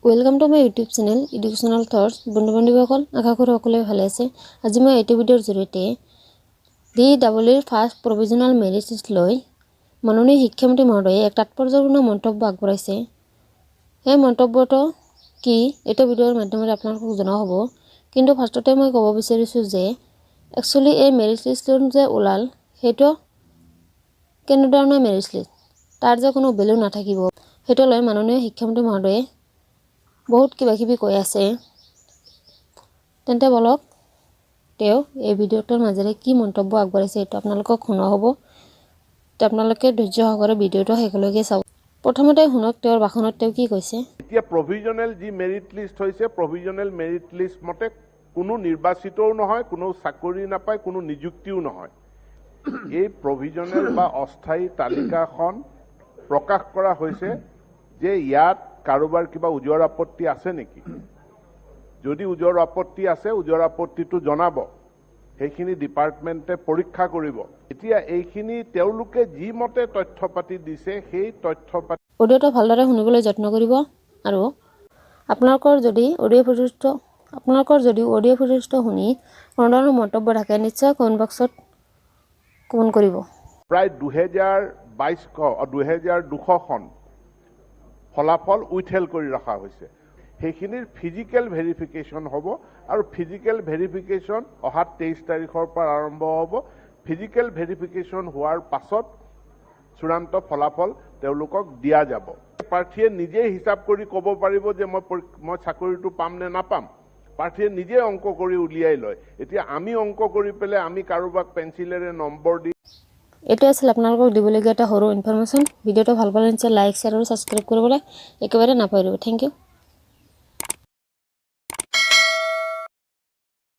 Welcome to my YouTube channel educational thoughts. বন্ধু-বান্ধৱীসকল আশা কৰোঁ সকলোৱে ভালে আছে। আজি মই এইটো ভিডিঅ'ৰ জৰিয়তে DEE ফাৰ্ষ্ট প্ৰভিজনাল মেৰিট লিষ্ট লৈ মাননীয় শিক্ষামন্ত্ৰী মহোদয়ে এক তাৎপৰ্যপূৰ্ণ মন্তব্য আগবঢ়াইছে। এই মন্তব্যটো কি এইটো ভিডিঅ'ৰ মাধ্যমেৰে আপোনালোকক জনোৱা হ'ব। কিন্তু ফাৰ্ষ্টতে মই ক'ব বিচাৰিছোঁ যে একচুৱেলি এই মেৰিট লিষ্টটো যে ওলাল সেইটো কেনেধৰণৰ মেৰিট লিষ্ট, তাৰ যে কোনো ভেলু নাথাকিব সেইটো লৈ মাননীয় শিক্ষামন্ত্ৰী মহোদয়ে বহুত কিবা কৈ আছে। তেন্তে বলক তেওঁ এই ভিডিঅ'টোৰ মাজেৰে কি মন্তব্য আগবঢ়াইছে এইটো আপোনালোকক শুনোৱা হ'ব। আপোনালোকে ধৈৰ্য সহকাৰে ভিডিঅ'টো শেষলৈকে চাওক। প্ৰথমতে শুনক তেওঁৰ ভাষণত তেওঁ কি কৈছে। এতিয়া প্ৰভিজনেল যি মেৰিট লিষ্ট হৈছে, প্ৰভিজনেল মেৰিট লিষ্ট মতে কোনো নিৰ্বাচিতও নহয়, কোনো চাকৰি নাপায়, কোনো নিযুক্তিও নহয়। এই প্ৰভিজনেল বা অস্থায়ী তালিকাখন প্ৰকাশ কৰা হৈছে যে ইয়াত কাৰোবাৰ কিবা উজৰ আপত্তি আছে নেকি। যদি উজৰ আপত্তি আছে, উজৰ আপত্তিটো জনাব, সেইখিনি ডিপাৰ্টমেণ্টে পৰীক্ষা কৰিব। এতিয়া এইখিনি তেওঁলোকে যি মতে তথ্য পাতি দিছে সেই তথ্য পাতি অডিঅ'টো ভালদৰে শুনিবলৈ যত্ন কৰিব। আৰু আপোনালোকৰ যদি অডিঅ' ফুটেজটো শুনি কোনো ধৰণৰ মন্তব্য থাকে নিশ্চয় কমেণ্ট বক্সত কমেণ্ট কৰিব। প্ৰায় 2200খন ফলাফল উইথেল কৰি ৰখা হৈছে। সেইখিনিৰ ফিজিকেল ভেৰিফিকেশ্যন হ'ব আৰু ফিজিকেল ভেৰিফিকেশ্যন অহা 23 তাৰিখৰ পৰা আৰম্ভ হ'ব। ফিজিকেল ভেৰিফিকেশ্যন হোৱাৰ পাছত চূড়ান্ত ফলাফল তেওঁলোকক দিয়া যাব। প্ৰাৰ্থীয়ে নিজে হিচাপ কৰি ক'ব পাৰিব যে মই চাকৰিটো পাম নে নাপাম। প্ৰাৰ্থীয়ে নিজে অংক কৰি উলিয়াই লয়। এতিয়া আমি অংক কৰি পেলাই আমি কাৰোবাক পেঞ্চিলেৰে নম্বৰ দি এইটো আছিল আপোনালোকক দিবলগীয়া এটা সৰু ইনফৰমেশ্যন। ভিডিঅ'টো ভাল পালে নিশ্চয় লাইক, শ্বেয়াৰ আৰু ছাবস্ক্ৰাইব কৰিবলৈ একেবাৰে নাপাহৰিব। Thank U.